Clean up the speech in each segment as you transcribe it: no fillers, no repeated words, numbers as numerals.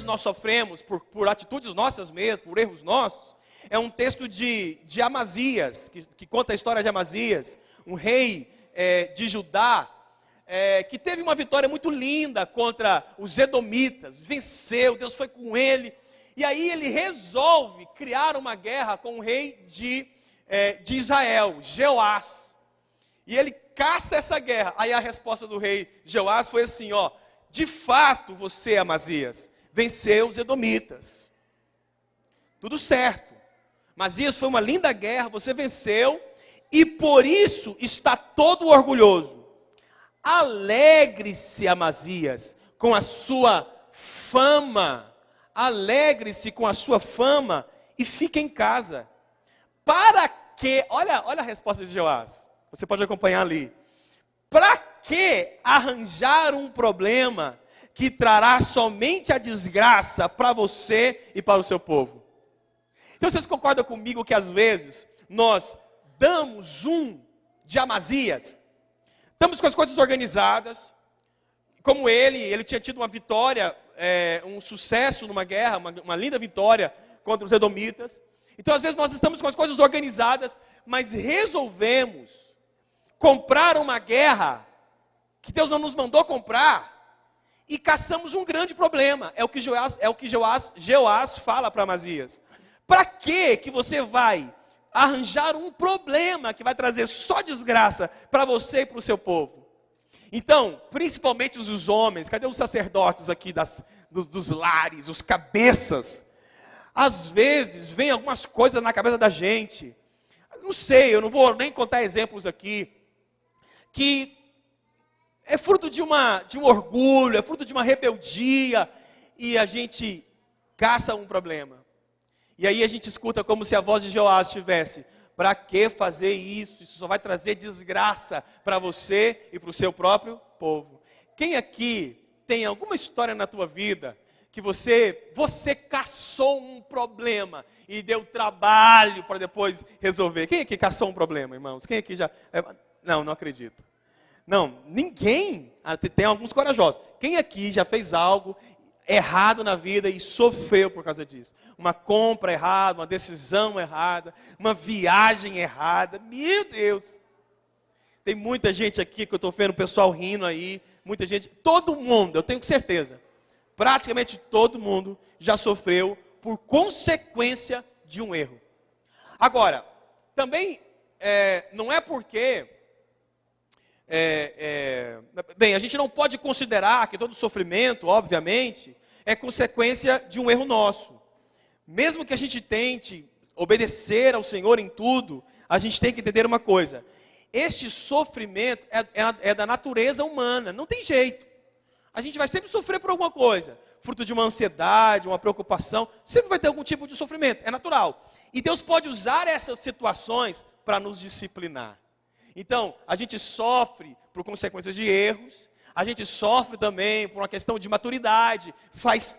nós sofremos por atitudes nossas mesmas, por erros nossos, é um texto de Amazias, que conta a história de Amazias, um rei de Judá, que teve uma vitória muito linda contra os edomitas, venceu, Deus foi com ele, e aí ele resolve criar uma guerra com o rei de Israel, Jeoás, e ele caça essa guerra. Aí a resposta do rei Jeoás foi assim, de fato você, Amazias, venceu os edomitas, tudo certo, Amazias, foi uma linda guerra, você venceu, e por isso está todo orgulhoso. Alegre-se, Amazias, com a sua fama, alegre-se com a sua fama, e fique em casa. Para que, olha a resposta de Jeoás, você pode acompanhar ali. Para que arranjar um problema que trará somente a desgraça para você e para o seu povo? Então vocês concordam comigo que às vezes nós damos de Amazias, estamos com as coisas organizadas, como ele tinha tido uma vitória, um sucesso numa guerra, uma linda vitória contra os edomitas. Então às vezes nós estamos com as coisas organizadas, mas resolvemos comprar uma guerra que Deus não nos mandou comprar, e caçamos um grande problema. É o que Jeoás fala para Amazias. Para que você vai arranjar um problema que vai trazer só desgraça para você e para o seu povo? Então, principalmente os homens, cadê os sacerdotes aqui dos lares, os cabeças? Às vezes vem algumas coisas na cabeça da gente, não sei, eu não vou nem contar exemplos aqui, que é fruto de um orgulho, é fruto de uma rebeldia, e a gente caça um problema. E aí a gente escuta como se a voz de Jeoás estivesse: para que fazer isso? Isso só vai trazer desgraça para você e para o seu próprio povo. Quem aqui tem alguma história na tua vida que você caçou um problema e deu trabalho para depois resolver? Quem aqui caçou um problema, irmãos? Quem aqui já... Não acredito. Não, ninguém. Tem alguns corajosos. Quem aqui já fez algo errado na vida e sofreu por causa disso? Uma compra errada, uma decisão errada, uma viagem errada. Meu Deus! Tem muita gente aqui que eu estou vendo o pessoal rindo aí. Muita gente, todo mundo, eu tenho certeza. Praticamente todo mundo já sofreu por consequência de um erro. Agora, também não é porque... bem, a gente não pode considerar que todo sofrimento, obviamente, é consequência de um erro nosso. Mesmo que a gente tente obedecer ao Senhor em tudo, a gente tem que entender uma coisa: este sofrimento é da natureza humana, não tem jeito. A gente vai sempre sofrer por alguma coisa, fruto de uma ansiedade, uma preocupação, sempre vai ter algum tipo de sofrimento, é natural. E Deus pode usar essas situações para nos disciplinar. Então, a gente sofre por consequências de erros, a gente sofre também por uma questão de maturidade, faz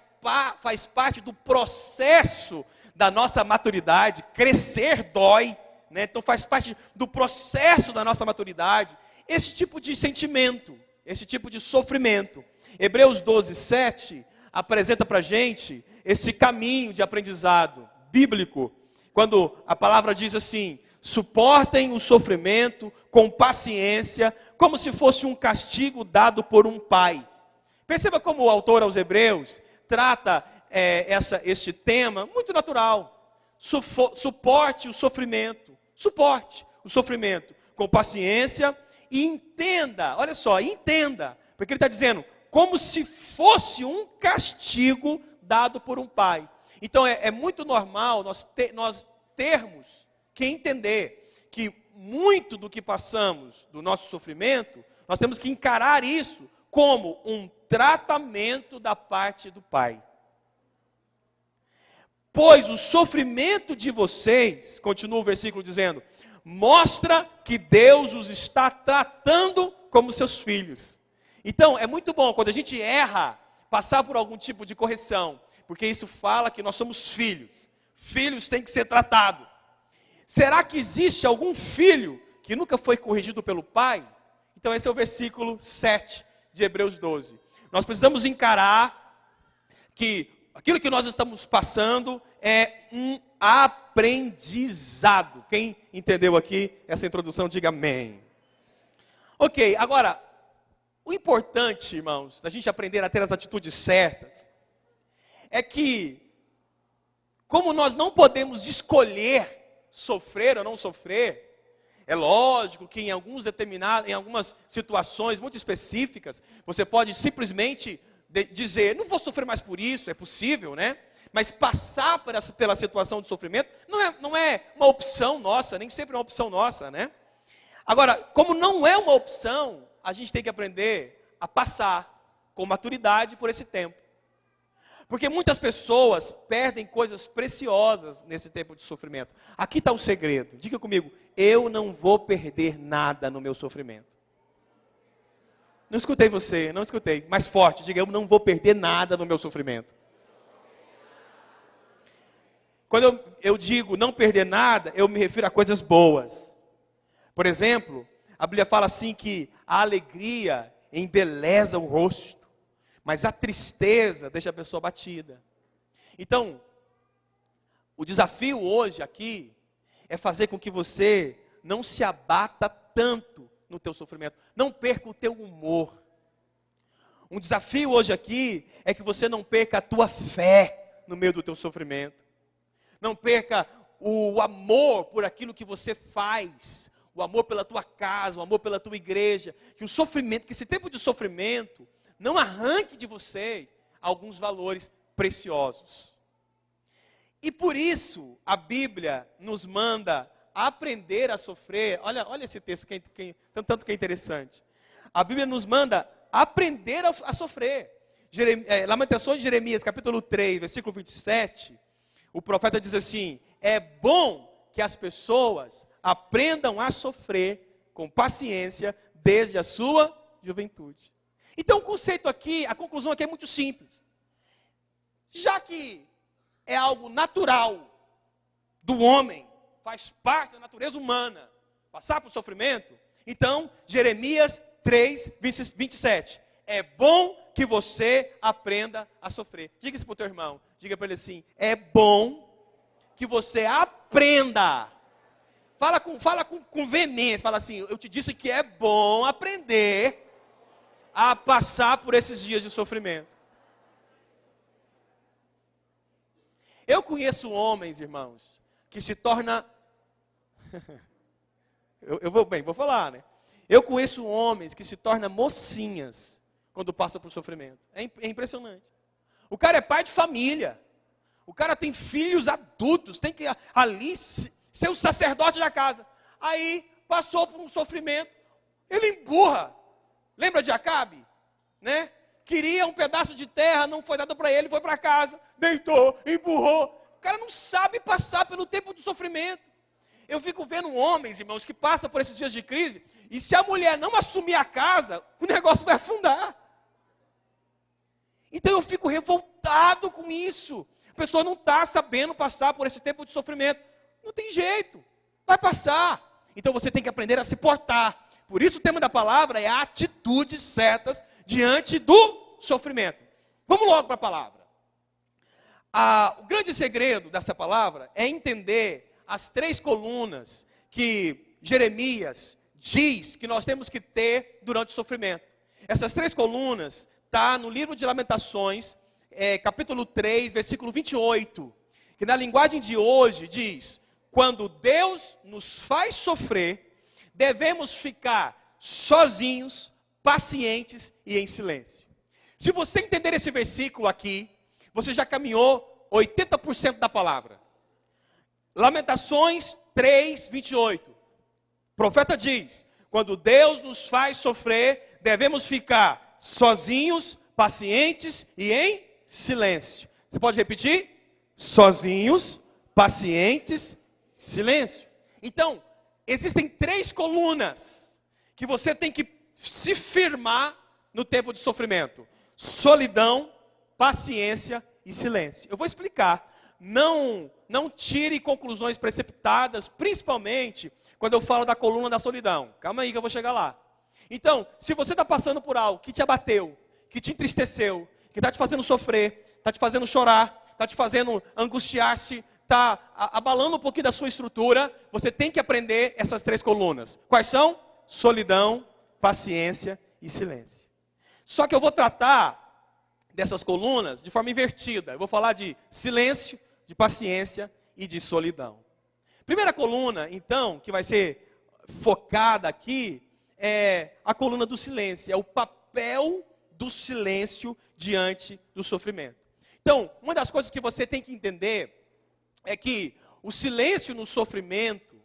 parte do processo da nossa maturidade. Crescer dói, né? Então faz parte do processo da nossa maturidade, esse tipo de sentimento, esse tipo de sofrimento. Hebreus 12:7 apresenta para a gente esse caminho de aprendizado bíblico, quando a palavra diz assim: suportem o sofrimento com paciência, como se fosse um castigo dado por um pai. Perceba como o autor aos Hebreus trata este tema muito natural. Suporte o sofrimento com paciência e entenda, olha só, entenda, porque ele está dizendo, como se fosse um castigo dado por um pai. Então é muito normal nós termos que entender que muito do que passamos, do nosso sofrimento, nós temos que encarar isso como um tratamento da parte do Pai. Pois o sofrimento de vocês, continua o versículo dizendo, mostra que Deus os está tratando como seus filhos. Então é muito bom quando a gente erra, passar por algum tipo de correção, porque isso fala que nós somos filhos. Filhos têm que ser tratados. Será que existe algum filho que nunca foi corrigido pelo pai? Então esse é o versículo 7 de Hebreus 12. Nós precisamos encarar que aquilo que nós estamos passando é um aprendizado. Quem entendeu aqui essa introdução, diga amém. Ok, agora, o importante, irmãos, da gente aprender a ter as atitudes certas, é que, como nós não podemos escolher sofrer ou não sofrer, é lógico que em algumas situações muito específicas, você pode simplesmente dizer, não vou sofrer mais por isso, é possível, né? Mas passar pela situação de sofrimento não é uma opção nossa, nem sempre é uma opção nossa, né? Agora, como não é uma opção, a gente tem que aprender a passar com maturidade por esse tempo. Porque muitas pessoas perdem coisas preciosas nesse tempo de sofrimento. Aqui está o segredo. Diga comigo, eu não vou perder nada no meu sofrimento. Não escutei você, não escutei. Mais forte, diga, eu não vou perder nada no meu sofrimento. Quando eu digo não perder nada, eu me refiro a coisas boas. Por exemplo, a Bíblia fala assim que a alegria embeleza o rosto, mas a tristeza deixa a pessoa abatida. Então, o desafio hoje aqui é fazer com que você não se abata tanto no teu sofrimento. Não perca o teu humor. Um desafio hoje aqui é que você não perca a tua fé no meio do teu sofrimento. Não perca o amor por aquilo que você faz, o amor pela tua casa, o amor pela tua igreja. Que o sofrimento, que esse tempo de sofrimento não arranque de você alguns valores preciosos. E por isso a Bíblia nos manda aprender a sofrer. Olha esse texto, tanto que é interessante. A Bíblia nos manda aprender a sofrer. Lamentações de Jeremias, capítulo 3, versículo 27, o profeta diz assim, é bom que as pessoas aprendam a sofrer com paciência desde a sua juventude. Então o conceito aqui, a conclusão aqui é muito simples. Já que é algo natural do homem, faz parte da natureza humana, passar por sofrimento, então Jeremias 3, 27, é bom que você aprenda a sofrer. Diga isso para o teu irmão, diga para ele assim, é bom que você aprenda. Fala com veemência, fala assim, eu te disse que é bom aprender a passar por esses dias de sofrimento. Eu conheço homens, irmãos, que se tornam... vou falar, né? Eu conheço homens que se tornam mocinhas quando passam por sofrimento. É impressionante. O cara é pai de família. O cara tem filhos adultos, tem que ali ser o sacerdote da casa. Aí passou por um sofrimento, ele emburra. Lembra de Acabe? Né? Queria um pedaço de terra, não foi dado para ele, foi para casa, deitou, emburrou. O cara não sabe passar pelo tempo de sofrimento. Eu fico vendo homens, irmãos, que passam por esses dias de crise, e se a mulher não assumir a casa, o negócio vai afundar. Então eu fico revoltado com isso. A pessoa não está sabendo passar por esse tempo de sofrimento. Não tem jeito, vai passar. Então você tem que aprender a se portar. Por isso o tema da palavra é atitudes certas diante do sofrimento. Vamos logo para a palavra. O grande segredo dessa palavra é entender as 3 colunas que Jeremias diz que nós temos que ter durante o sofrimento. Essas 3 colunas estão no livro de Lamentações, capítulo 3, versículo 28, que na linguagem de hoje diz, quando Deus nos faz sofrer, devemos ficar sozinhos, pacientes e em silêncio. Se você entender esse versículo aqui, você já caminhou 80% da palavra. Lamentações 3, 28. O profeta diz, quando Deus nos faz sofrer, devemos ficar sozinhos, pacientes e em silêncio. Você pode repetir? Sozinhos, pacientes, silêncio. Então, existem 3 colunas que você tem que se firmar no tempo de sofrimento. Solidão, paciência e silêncio. Eu vou explicar. Não tire conclusões precipitadas, principalmente quando eu falo da coluna da solidão. Calma aí que eu vou chegar lá. Então, se você está passando por algo que te abateu, que te entristeceu, que está te fazendo sofrer, está te fazendo chorar, está te fazendo angustiar-se, está abalando um pouquinho da sua estrutura, você tem que aprender essas 3 colunas. Quais são? Solidão, paciência e silêncio. Só que eu vou tratar dessas colunas de forma invertida. Eu vou falar de silêncio, de paciência e de solidão. Primeira coluna, então, que vai ser focada aqui, é a coluna do silêncio. É o papel do silêncio diante do sofrimento. Então, uma das coisas que você tem que entender é que o silêncio no sofrimento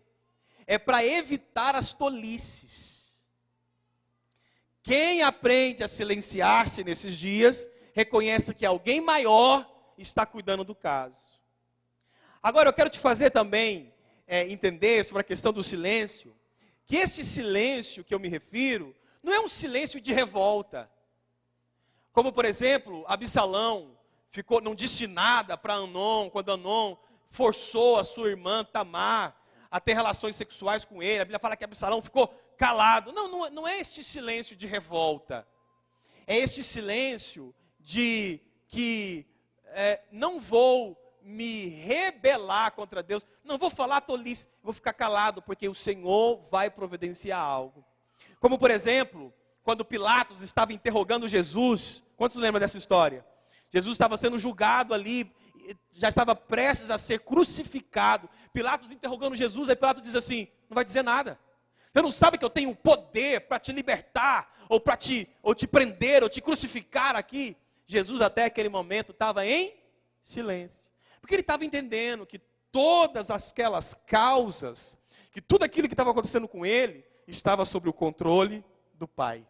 é para evitar as tolices. Quem aprende a silenciar-se nesses dias, reconhece que alguém maior está cuidando do caso. Agora eu quero te fazer também entender sobre a questão do silêncio, que este silêncio que eu me refiro, não é um silêncio de revolta. Como por exemplo, Absalão não disse nada para Amnon, quando Amnon forçou a sua irmã Tamar a ter relações sexuais com ele. A Bíblia fala que Absalão ficou calado. Não é este silêncio de revolta. É este silêncio de que não vou me rebelar contra Deus, não vou falar tolice, vou ficar calado, porque o Senhor vai providenciar algo. Como por exemplo, quando Pilatos estava interrogando Jesus, quantos lembram dessa história? Jesus estava sendo julgado ali, já estava prestes a ser crucificado. Pilatos interrogando Jesus, aí Pilatos diz assim: não vai dizer nada. Você não sabe que eu tenho poder para te libertar, ou para te prender, ou te crucificar aqui? Jesus até aquele momento estava em silêncio. Porque ele estava entendendo que todas aquelas causas, que tudo aquilo que estava acontecendo com ele, estava sob o controle do Pai.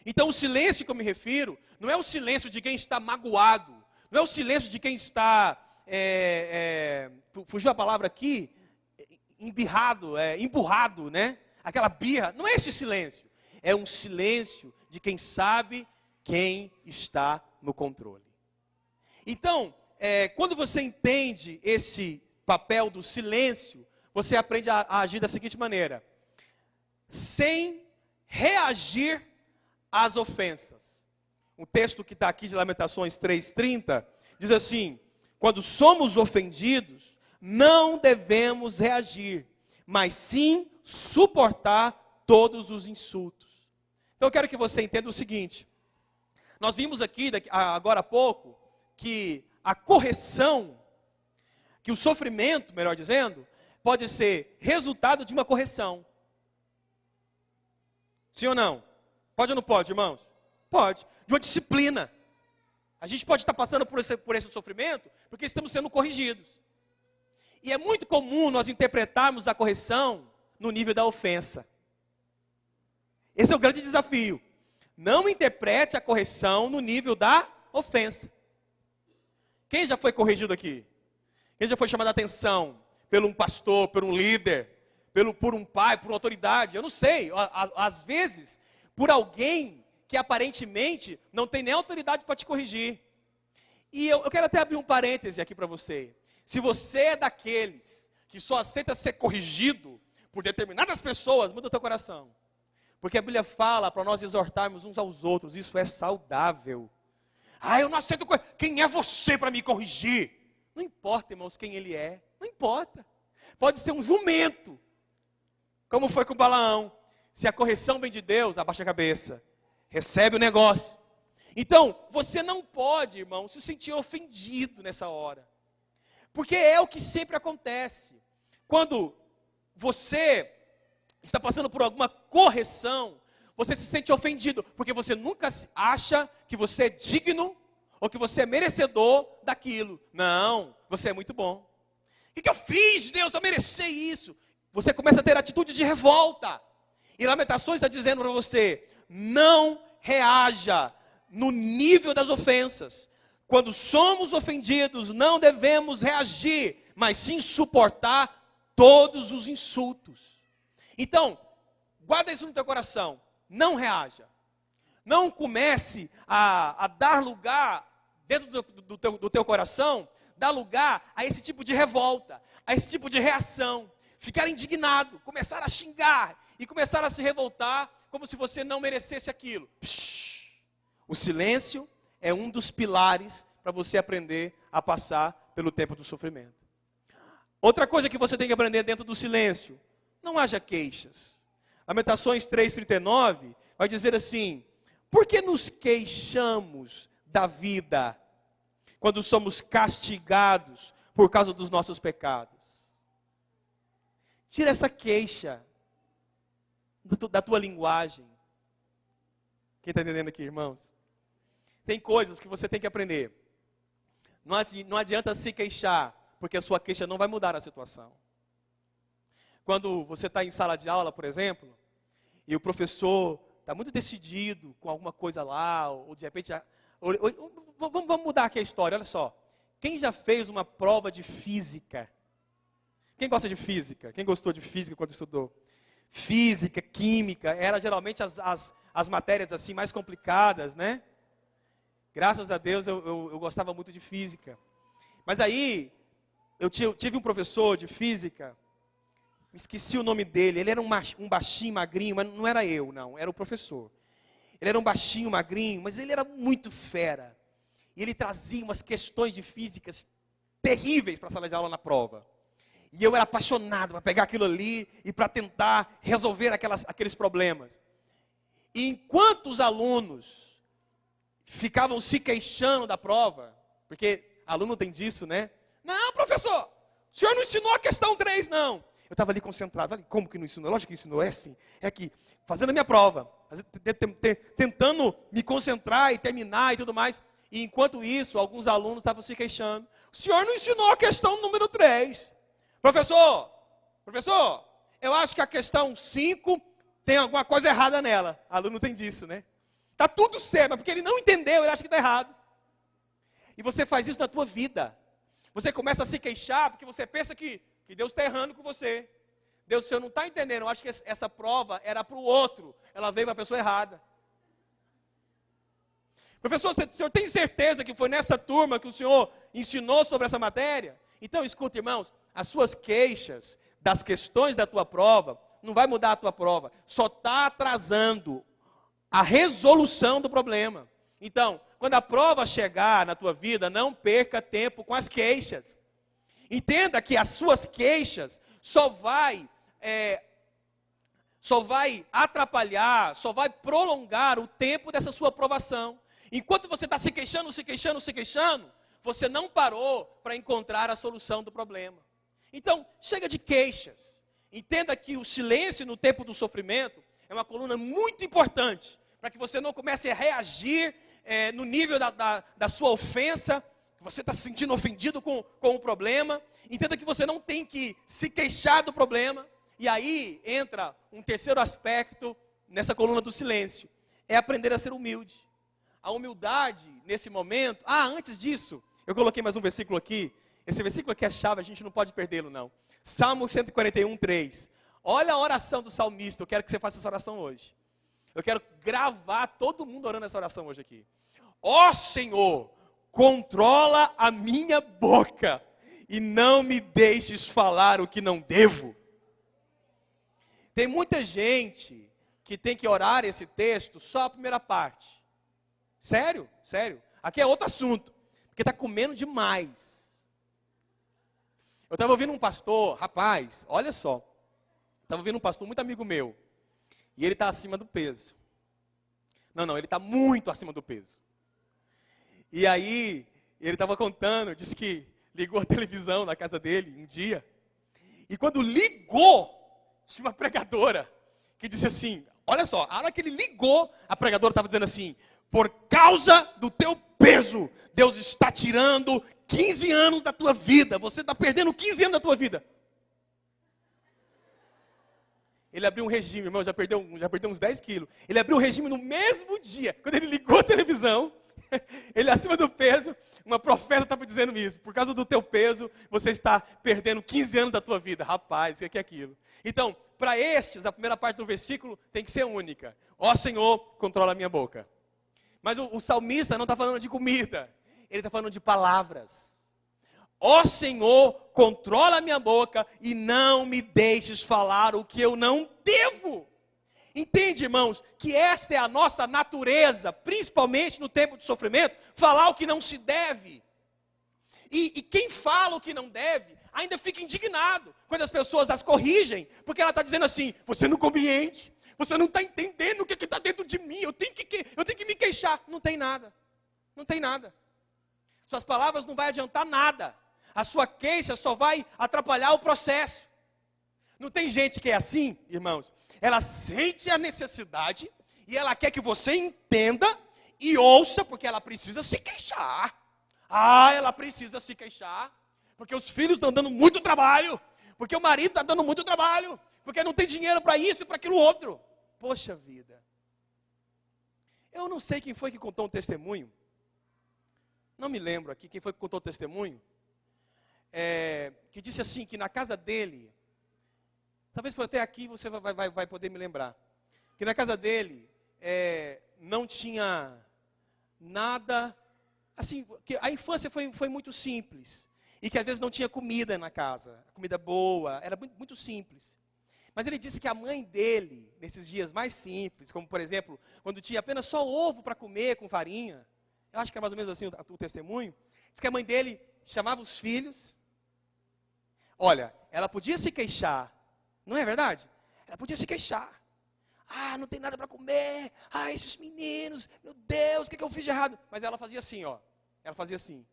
Então o silêncio que eu me refiro, não é o silêncio de quem está magoado, não é o silêncio de quem está, fugiu a palavra aqui, emburrado, né? Aquela birra, não é esse silêncio. É um silêncio de quem sabe quem está no controle. Então, quando você entende esse papel do silêncio, você aprende a agir da seguinte maneira: sem reagir às ofensas. Um texto que está aqui de Lamentações 3:30, diz assim: quando somos ofendidos, não devemos reagir, mas sim suportar todos os insultos. Então eu quero que você entenda o seguinte: nós vimos aqui, agora há pouco, que a correção, que o sofrimento, melhor dizendo, pode ser resultado de uma correção. Sim ou não? Pode ou não pode, irmãos? Pode. De uma disciplina. A gente pode estar passando por esse sofrimento porque estamos sendo corrigidos. E é muito comum nós interpretarmos a correção no nível da ofensa. Esse é o grande desafio. Não interprete a correção no nível da ofensa. Quem já foi corrigido aqui? Quem já foi chamado a atenção por um pastor, por um líder, por um pai, por uma autoridade? Eu não sei, às vezes, por alguém que aparentemente não tem nem autoridade para te corrigir. E eu quero até abrir um parêntese aqui para você. Se você é daqueles que só aceita ser corrigido por determinadas pessoas, muda o teu coração. Porque a Bíblia fala para nós exortarmos uns aos outros, isso é saudável. Eu não aceito corrigir. Quem é você para me corrigir? Não importa, irmãos, quem ele é. Não importa. Pode ser um jumento. Como foi com Balaão. Se a correção vem de Deus, abaixa a cabeça. Recebe o negócio. Então, você não pode, irmão, se sentir ofendido nessa hora. Porque é o que sempre acontece. Quando você está passando por alguma correção, você se sente ofendido, porque você nunca acha que você é digno ou que você é merecedor daquilo. Não, você é muito bom. O que eu fiz, Deus, para merecer isso? Você começa a ter atitude de revolta. E Lamentações está dizendo para você: não reaja no nível das ofensas. Quando somos ofendidos, não devemos reagir, mas sim suportar todos os insultos. Então, guarda isso no teu coração. Não reaja. Não comece a dar lugar, dentro do teu coração, dar lugar a esse tipo de revolta, a esse tipo de reação. Ficar indignado, começar a xingar e começar a se revoltar como se você não merecesse aquilo. O silêncio é um dos pilares para você aprender a passar pelo tempo do sofrimento. Outra coisa que você tem que aprender dentro do silêncio: não haja queixas. Lamentações 3,39 vai dizer assim: por que nos queixamos da vida quando somos castigados por causa dos nossos pecados? Tira essa queixa da tua linguagem. Quem está entendendo aqui, irmãos? Tem coisas que você tem que aprender. Não adianta se queixar, porque a sua queixa não vai mudar a situação. Quando você está em sala de aula, por exemplo, e o professor está muito decidido com alguma coisa lá, ou de repente... Vamos mudar aqui a história, olha só. Quem já fez uma prova de física? Quem gosta de física? Quem gostou de física quando estudou? Física, química, era geralmente as matérias assim mais complicadas, né? Graças a Deus eu gostava muito de física. Mas aí, eu tive um professor de física, esqueci o nome dele, ele era um baixinho, magrinho, mas não era eu, não, era o professor. Ele era um baixinho, magrinho, mas ele era muito fera. E ele trazia umas questões de físicas terríveis para a sala de aula na prova. E eu era apaixonado para pegar aquilo ali e para tentar resolver aqueles problemas. E enquanto os alunos ficavam se queixando da prova, porque aluno tem disso, né? Não, professor, o senhor não ensinou a questão 3, não. Eu estava ali concentrado, falei, como que não ensinou? Lógico que ensinou, é assim, é aqui, fazendo a minha prova, tentando me concentrar e terminar e tudo mais. E enquanto isso, alguns alunos estavam se queixando. O senhor não ensinou a questão número 3. Professor, eu acho que a questão 5 tem alguma coisa errada nela. Aluno tem disso, né? Está tudo certo, mas porque ele não entendeu, ele acha que está errado. E você faz isso na tua vida. Você começa a se queixar porque você pensa que Deus está errando com você. Deus, o senhor não está entendendo, eu acho que essa prova era para o outro. Ela veio para a pessoa errada. Professor, o senhor tem certeza que foi nessa turma que o senhor ensinou sobre essa matéria? Então, escuta, irmãos, as suas queixas das questões da tua prova, não vai mudar a tua prova, só está atrasando a resolução do problema. Então, quando a prova chegar na tua vida, não perca tempo com as queixas. Entenda que as suas queixas só vai atrapalhar, só vai prolongar o tempo dessa sua aprovação. Enquanto você está se queixando, você não parou para encontrar a solução do problema. Então, chega de queixas. Entenda que o silêncio no tempo do sofrimento é uma coluna muito importante, para que você não comece a reagir no nível da sua ofensa, que você está se sentindo ofendido com o problema. Entenda que você não tem que se queixar do problema. E aí entra um terceiro aspecto nessa coluna do silêncio, é aprender a ser humilde. A humildade nesse momento... antes disso, eu coloquei mais um versículo aqui. Esse versículo aqui é chave, a gente não pode perdê-lo não. Salmo 141, 3. Olha a oração do salmista, eu quero que você faça essa oração hoje. Eu quero gravar todo mundo orando essa oração hoje aqui. Ó Senhor, controla a minha boca e não me deixes falar o que não devo. Tem muita gente que tem que orar esse texto só a primeira parte. Sério, sério. Aqui é outro assunto, porque está comendo demais. Eu estava ouvindo um pastor, rapaz, olha só. Estava ouvindo um pastor muito amigo meu. E ele está acima do peso. Não, ele está muito acima do peso. E aí, ele estava contando, disse que ligou a televisão na casa dele um dia. E quando ligou, tinha uma pregadora que disse assim, olha só, a hora que ele ligou, a pregadora estava dizendo assim, por causa do teu peso, Deus está tirando 15 anos da tua vida. Você está perdendo 15 anos da tua vida. Ele abriu um regime, irmão, já perdeu uns 10 quilos. Ele abriu um regime no mesmo dia. Quando ele ligou a televisão, ele acima do peso, uma profeta estava dizendo isso. Por causa do teu peso, você está perdendo 15 anos da tua vida. Rapaz, o que é aquilo? Então, para estes, a primeira parte do versículo tem que ser única. Ó Senhor, controla a minha boca. Mas o salmista não está falando de comida, ele está falando de palavras. Ó Senhor, controla a minha boca e não me deixes falar o que eu não devo. Entende, irmãos, que esta é a nossa natureza, principalmente no tempo de sofrimento, falar o que não se deve. E quem fala o que não deve, ainda fica indignado quando as pessoas as corrigem, porque ela está dizendo assim, você não compreende, você não está entendendo o que está dentro de mim, eu tenho que me queixar. Não tem nada, não tem nada. Suas palavras não vão adiantar nada, a sua queixa só vai atrapalhar o processo. Não tem gente que é assim, irmãos, ela sente a necessidade, e ela quer que você entenda e ouça, porque ela precisa se queixar. Ela precisa se queixar, porque os filhos estão dando muito trabalho, porque o marido está dando muito trabalho, porque não tem dinheiro para isso e para aquilo outro. Poxa vida. Eu não sei quem foi que contou um testemunho, não me lembro aqui quem foi que contou o testemunho, que disse assim, que na casa dele, talvez foi até aqui, você vai poder me lembrar, que na casa dele não tinha nada, assim, que a infância foi muito simples, e que às vezes não tinha comida na casa, comida boa, era muito, muito simples. Mas ele disse que a mãe dele, nesses dias mais simples, como por exemplo, quando tinha apenas só ovo para comer com farinha, eu acho que é mais ou menos assim o testemunho, diz que a mãe dele chamava os filhos, olha, ela podia se queixar, não é verdade? Ela podia se queixar. Não tem nada para comer. Esses meninos, meu Deus, o que eu fiz de errado? Mas ela fazia assim, ó. Ela fazia assim.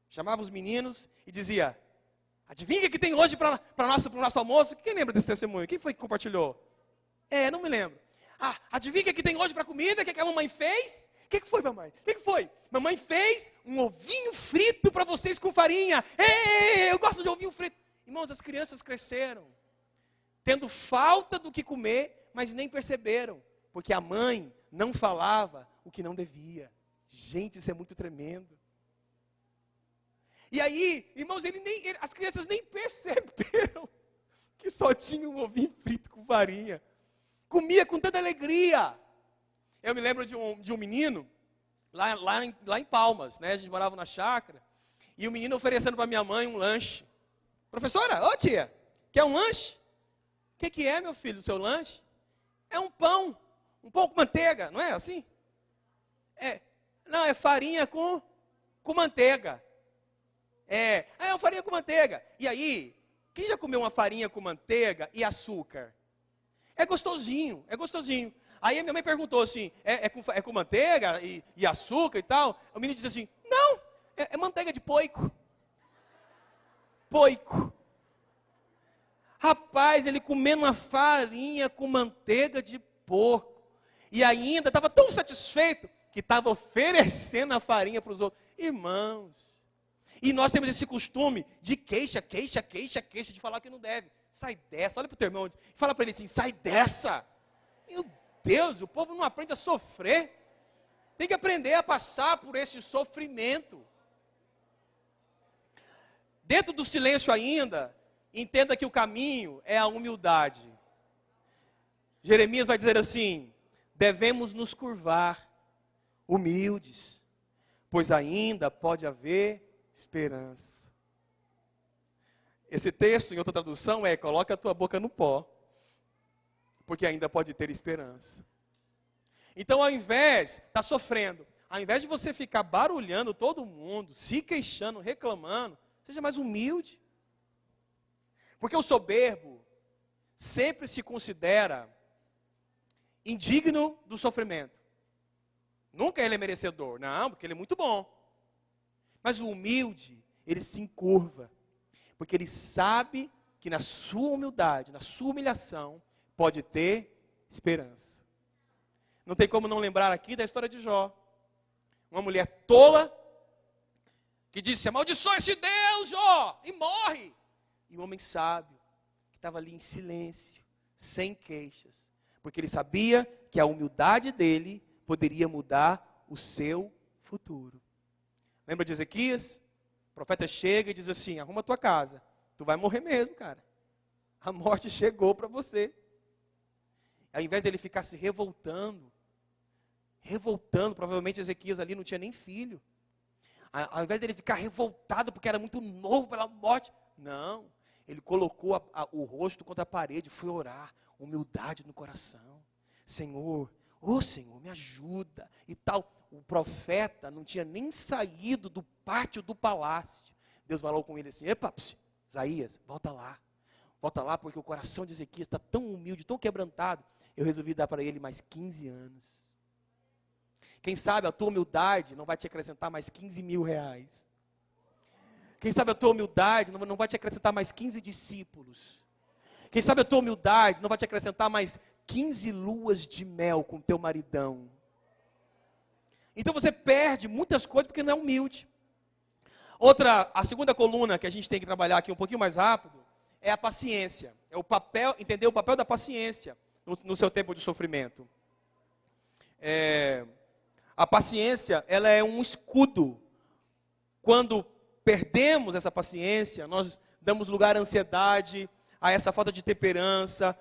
Chamava os meninos e dizia, adivinha o que tem hoje para o nosso almoço? Quem lembra desse testemunho? Quem foi que compartilhou? Não me lembro. Adivinha o que tem hoje para comida? O que a mamãe fez? O que foi, mamãe? O que foi? Mamãe fez um ovinho frito para vocês com farinha. Eu gosto de ovinho frito. Irmãos, as crianças cresceram tendo falta do que comer, mas nem perceberam, porque a mãe não falava o que não devia. Gente, isso é muito tremendo. E aí, irmãos, as crianças nem perceberam que só tinha um ovinho frito com farinha. Comia com tanta alegria. Eu me lembro de um menino, lá em Palmas, né? A gente morava na chácara, e o menino oferecendo para minha mãe um lanche. Professora, ô tia, quer um lanche? O que é, meu filho, o seu lanche? É um pão com manteiga, não é assim? Não, é farinha com manteiga. É uma farinha com manteiga. E aí, quem já comeu uma farinha com manteiga e açúcar? É gostosinho, é gostosinho. Aí a minha mãe perguntou assim, é com manteiga e açúcar e tal? O menino disse assim, não, é manteiga de poico. Poico. Rapaz, ele comendo uma farinha com manteiga de porco. E ainda estava tão satisfeito que estava oferecendo a farinha para os outros. Irmãos, e nós temos esse costume de queixa, de falar que não deve. Sai dessa, olha para o teu irmão e fala para ele assim, sai dessa. Meu Deus, o povo não aprende a sofrer. Tem que aprender a passar por esse sofrimento. Dentro do silêncio ainda, entenda que o caminho é a humildade. Jeremias vai dizer assim, devemos nos curvar, humildes, pois ainda pode haver esperança. Esse texto, em outra tradução, coloca a tua boca no pó, porque ainda pode ter esperança. Então, ao invés de estar sofrendo, ao invés de você ficar barulhando todo mundo, se queixando, reclamando, seja mais humilde. Porque o soberbo sempre se considera indigno do sofrimento. Nunca ele é merecedor, não, porque ele é muito bom. Mas o humilde, ele se encurva, porque ele sabe que na sua humildade, na sua humilhação, pode ter esperança. Não tem como não lembrar aqui da história de Jó. Uma mulher tola, que disse, amaldiçoa esse Deus, Jó, e morre. E o homem sábio, que estava ali em silêncio, sem queixas, porque ele sabia que a humildade dele poderia mudar o seu futuro. Lembra de Ezequias? O profeta chega e diz assim, arruma a tua casa, tu vai morrer mesmo, cara. A morte chegou para você. Ao invés dele ficar se revoltando, provavelmente Ezequias ali não tinha nem filho. Ao invés dele ficar revoltado porque era muito novo pela morte, não. Ele colocou o rosto contra a parede, foi orar, humildade no coração. Senhor, ô Senhor, me ajuda e tal. O profeta não tinha nem saído do pátio do palácio. Deus falou com ele assim, epa, Isaías, volta lá porque o coração de Ezequias está tão humilde, tão quebrantado, eu resolvi dar para ele mais 15 anos. Quem sabe a tua humildade não vai te acrescentar mais 15 mil reais. Quem sabe a tua humildade não vai te acrescentar mais 15 discípulos. Quem sabe a tua humildade não vai te acrescentar mais 15 luas de mel com teu maridão. Então você perde muitas coisas porque não é humilde. A segunda coluna que a gente tem que trabalhar aqui um pouquinho mais rápido é a paciência. É o papel, entender o papel da paciência no seu tempo de sofrimento. A paciência, ela é um escudo. Quando perdemos essa paciência, nós damos lugar à ansiedade, a essa falta de temperança,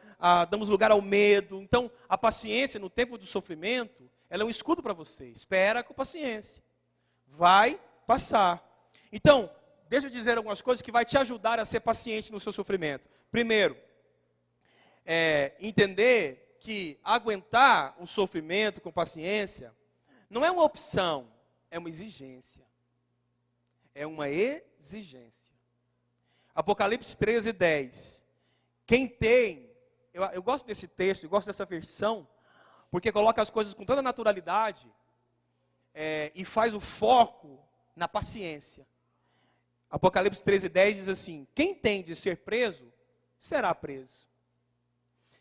damos lugar ao medo. Então, a paciência no tempo do sofrimento, ela é um escudo para você. Espera com paciência. Vai passar. Então, deixa eu dizer algumas coisas que vai te ajudar a ser paciente no seu sofrimento. Primeiro, entender que aguentar o sofrimento com paciência não é uma opção, é uma exigência. É uma exigência. Apocalipse 13:10. Quem tem, eu gosto desse texto, eu gosto dessa versão, porque coloca as coisas com toda naturalidade e faz o foco na paciência. Apocalipse 13:10 diz assim, quem tem de ser preso, será preso.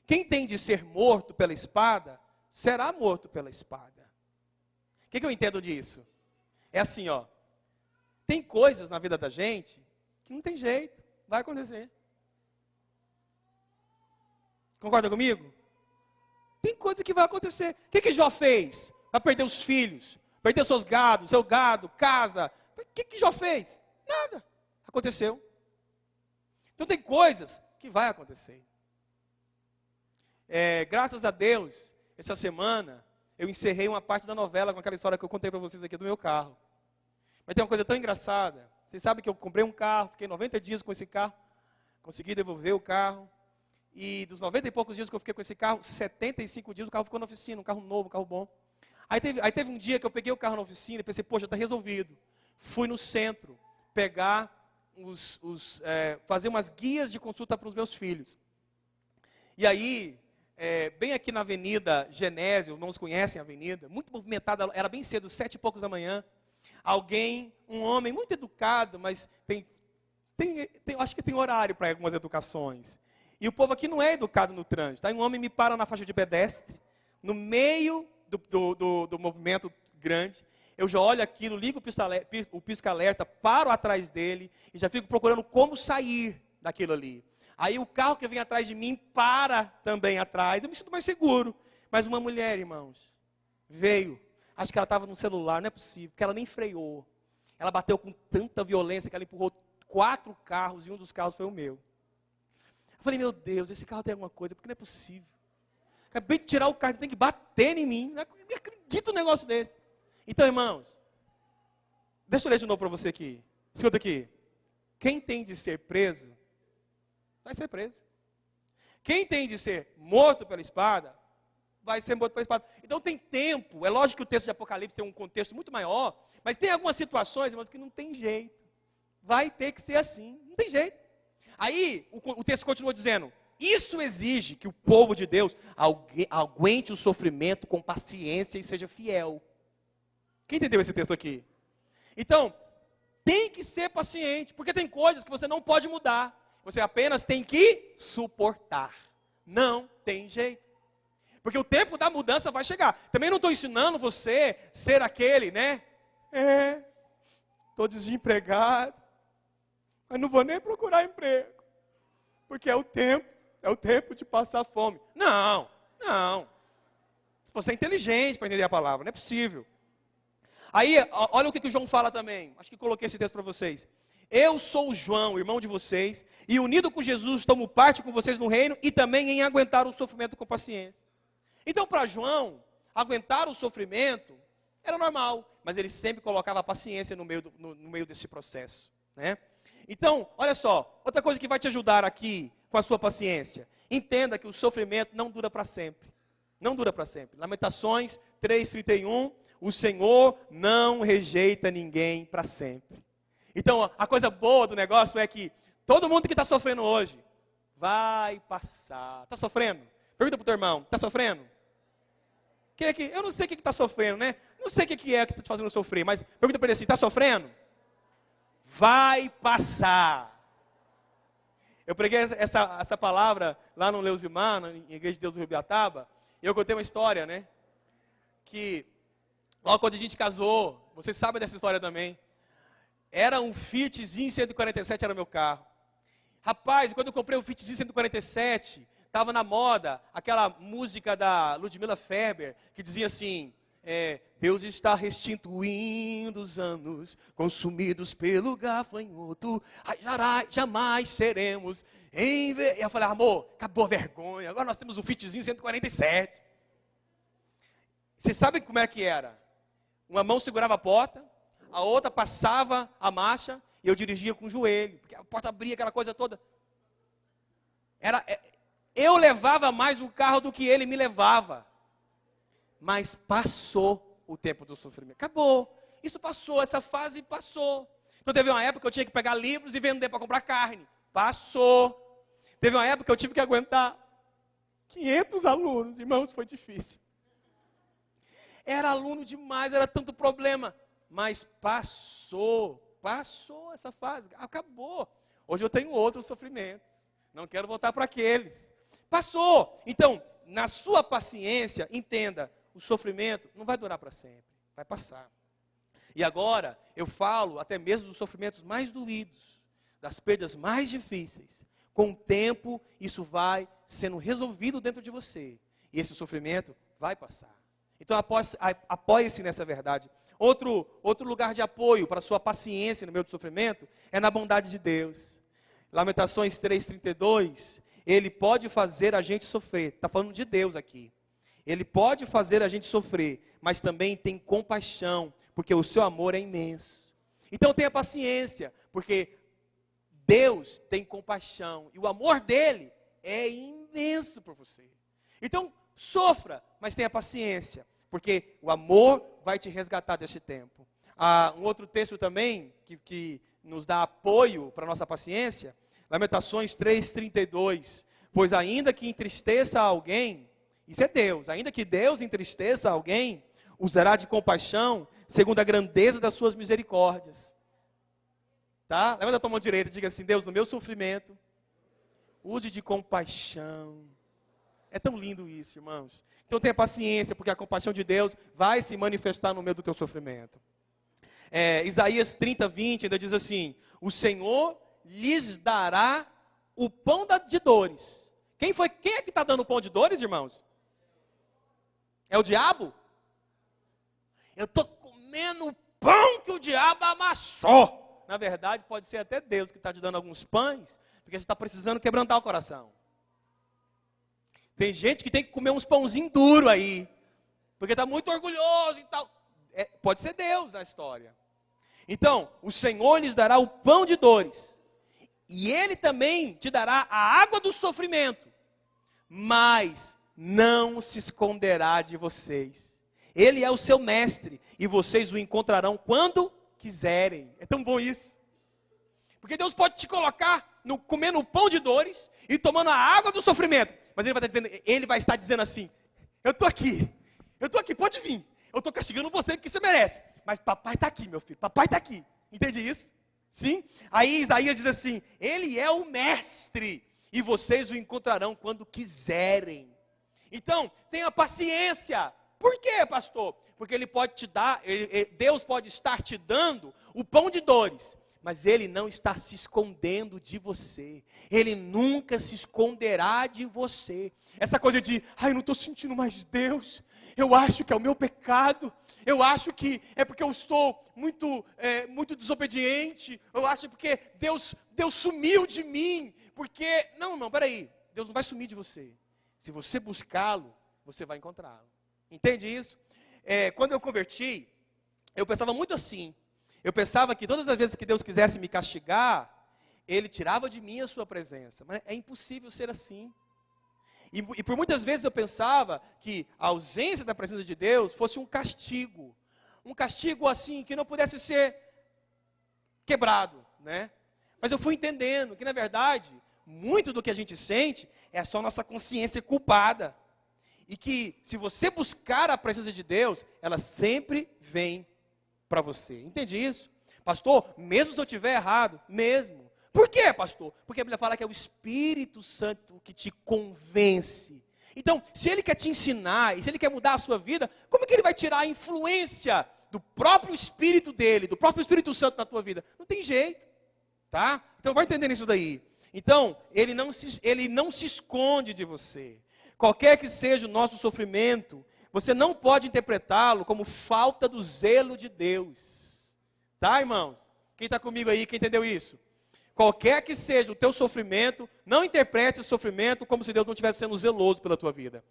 Quem tem de ser morto pela espada, será morto pela espada. O que eu entendo disso? É assim, tem coisas na vida da gente que não tem jeito, vai acontecer. Concorda comigo? Tem coisa que vai acontecer. O que Jó fez? Para perder os filhos, perder seus gados, seu gado, casa. O que Jó fez? Nada. Aconteceu. Então tem coisas que vai acontecer. Graças a Deus, essa semana, eu encerrei uma parte da novela com aquela história que eu contei para vocês aqui do meu carro. Mas tem uma coisa tão engraçada. Vocês sabem que eu comprei um carro, fiquei 90 dias com esse carro, consegui devolver o carro. E dos 90 e poucos dias que eu fiquei com esse carro, 75 dias o carro ficou na oficina, um carro novo, um carro bom. Aí teve um dia que eu peguei o carro na oficina e pensei, poxa, está resolvido. Fui no centro pegar fazer umas guias de consulta para os meus filhos. E aí, bem aqui na Avenida Genésio, irmãos conhecem a avenida, muito movimentada, era bem cedo, 7 e poucos da manhã. Um homem muito educado, mas acho que tem horário para algumas educações. E o povo aqui não é educado no trânsito. Aí um homem me para na faixa de pedestre, no meio do movimento grande. Eu já olho aquilo, ligo o pisca-alerta, paro atrás dele e já fico procurando como sair daquilo ali. Aí o carro que vem atrás de mim para também atrás. Eu me sinto mais seguro. Mas uma mulher, irmãos, veio. Acho que ela estava no celular, não é possível, porque ela nem freou. Ela bateu com tanta violência que ela empurrou 4 carros e um dos carros foi o meu. Eu falei, meu Deus, esse carro tem alguma coisa, porque não é possível. Acabei de tirar o carro, tem que bater em mim. Não acredito num negócio desse. Então, irmãos, deixa eu ler de novo para você aqui. Escuta aqui. Quem tem de ser preso, vai ser preso. Quem tem de ser morto pela espada, vai ser morto pela espada. Então tem tempo, é lógico que o texto de Apocalipse tem um contexto muito maior, mas tem algumas situações, irmãos, que não tem jeito. Vai ter que ser assim, não tem jeito. Aí o texto continua dizendo, isso exige que o povo de Deus aguente o sofrimento com paciência e seja fiel. Quem entendeu esse texto aqui? Então, tem que ser paciente, porque tem coisas que você não pode mudar. Você apenas tem que suportar. Não tem jeito. Porque o tempo da mudança vai chegar. Também não estou ensinando você ser aquele, né? Estou desempregado, mas não vou nem procurar emprego. Porque é o tempo de passar fome. Não. Você é inteligente para entender a palavra, não é possível. Aí, olha o que o João fala também. Acho que coloquei esse texto para vocês. Eu sou o João, irmão de vocês, e unido com Jesus tomo parte com vocês no reino e também em aguentar o sofrimento com paciência. Então, para João, aguentar o sofrimento era normal, mas ele sempre colocava a paciência no meio desse processo, né? Então, olha só, outra coisa que vai te ajudar aqui com a sua paciência. Entenda que o sofrimento não dura para sempre, Não dura para sempre. Lamentações 3:31, o Senhor não rejeita ninguém para sempre. Então, a coisa boa do negócio é que todo mundo que está sofrendo hoje vai passar. Está sofrendo? Pergunta para o teu irmão, está sofrendo? Eu não sei o que está sofrendo, né? Não sei o que é que está te fazendo sofrer, mas pergunta para ele assim, está sofrendo? Vai passar. Eu preguei essa palavra lá no Leusimar, na Igreja de Deus do Rubiataba, e eu contei uma história, né? Que logo quando a gente casou, vocês sabem dessa história também, era um Fiatzinho 147, era meu carro. Rapaz, quando eu comprei o Fiatzinho 147, estava na moda aquela música da Ludmilla Ferber, que dizia assim, Deus está restituindo os anos consumidos pelo gafanhoto, jamais seremos E eu falei, amor, acabou a vergonha, agora nós temos um Fiatzinho 147. Vocês sabem como é que era? Uma mão segurava a porta, a outra passava a marcha, e eu dirigia com o joelho, porque a porta abria, aquela coisa toda. Eu levava mais o carro do que ele me levava. Mas passou o tempo do sofrimento. Acabou. Isso passou, essa fase passou. Então teve uma época que eu tinha que pegar livros e vender para comprar carne. Passou. Teve uma época que eu tive que aguentar 500 alunos. Irmãos, foi difícil. Era aluno demais, era tanto problema. Mas passou essa fase. Acabou. Hoje eu tenho outros sofrimentos. Não quero voltar para aqueles. Passou. Então, na sua paciência, entenda, o sofrimento não vai durar para sempre. Vai passar. E agora, eu falo até mesmo dos sofrimentos mais doídos, das perdas mais difíceis. Com o tempo, isso vai sendo resolvido dentro de você. E esse sofrimento vai passar. Então, apoie-se nessa verdade. Outro lugar de apoio para a sua paciência no meio do sofrimento é na bondade de Deus. Lamentações 3:32, Ele pode fazer a gente sofrer. Está falando de Deus aqui. Ele pode fazer a gente sofrer, mas também tem compaixão, porque o seu amor é imenso. Então tenha paciência, porque Deus tem compaixão, e o amor dele é imenso por você. Então sofra, mas tenha paciência, porque o amor vai te resgatar desse tempo. Um outro texto também, que nos dá apoio para a nossa paciência, Lamentações 3:32, pois ainda que entristeça alguém, isso é Deus, ainda que Deus entristeça alguém, usará de compaixão, segundo a grandeza das suas misericórdias. Tá? Levanta a tua mão direita e diga assim, Deus, no meu sofrimento, use de compaixão. É tão lindo isso, irmãos. Então tenha paciência, porque a compaixão de Deus vai se manifestar no meio do teu sofrimento. Isaías 30:20 ainda diz assim, o Senhor lhes dará o pão de dores. Quem é que está dando o pão de dores, irmãos? É o diabo? Eu estou comendo o pão que o diabo amassou. Na verdade, pode ser até Deus que está te dando alguns pães, porque você está precisando quebrantar o coração. Tem gente que tem que comer uns pãozinhos duros aí, porque está muito orgulhoso e tal. Pode ser Deus na história. Então, o Senhor lhes dará o pão de dores, e Ele também te dará a água do sofrimento, mas não se esconderá de vocês. Ele é o seu mestre, e vocês o encontrarão quando quiserem. É tão bom isso. Porque Deus pode te colocar comendo o pão de dores e tomando a água do sofrimento. Mas Ele vai estar dizendo assim, eu estou aqui, pode vir. Eu estou castigando você porque você merece. Mas papai está aqui, meu filho, papai está aqui. Entende isso? Sim? Aí Isaías diz assim, Ele é o mestre, e vocês o encontrarão quando quiserem. Então, tenha paciência. Por quê, pastor? Porque Ele pode te dar, Deus pode estar te dando o pão de dores, mas Ele não está se escondendo de você. Ele nunca se esconderá de você. Essa coisa de, eu não estou sentindo mais Deus, eu acho que é o meu pecado, eu acho que é porque eu estou muito desobediente, eu acho porque Deus sumiu de mim, porque, não, peraí, Deus não vai sumir de você. Se você buscá-lo, você vai encontrá-lo. Entende isso? Quando eu converti, eu pensava muito assim. Eu pensava que todas as vezes que Deus quisesse me castigar, Ele tirava de mim a sua presença. Mas é impossível ser assim. E por muitas vezes eu pensava que a ausência da presença de Deus fosse um castigo. Um castigo assim, que não pudesse ser quebrado, né? Mas eu fui entendendo que, na verdade, muito do que a gente sente é só nossa consciência culpada. E que, se você buscar a presença de Deus, ela sempre vem para você. Entende isso? Pastor, mesmo se eu estiver errado, mesmo. Por quê, pastor? Porque a Bíblia fala que é o Espírito Santo que te convence. Então, se Ele quer te ensinar, e se Ele quer mudar a sua vida, como é que Ele vai tirar a influência do próprio Espírito dEle, do próprio Espírito Santo na tua vida? Não tem jeito, tá? Então, vai entendendo isso daí. Então, Ele não se esconde de você. Qualquer que seja o nosso sofrimento, você não pode interpretá-lo como falta do zelo de Deus. Tá, irmãos? Quem está comigo aí, quem entendeu isso? Qualquer que seja o teu sofrimento, não interprete o sofrimento como se Deus não estivesse sendo zeloso pela tua vida.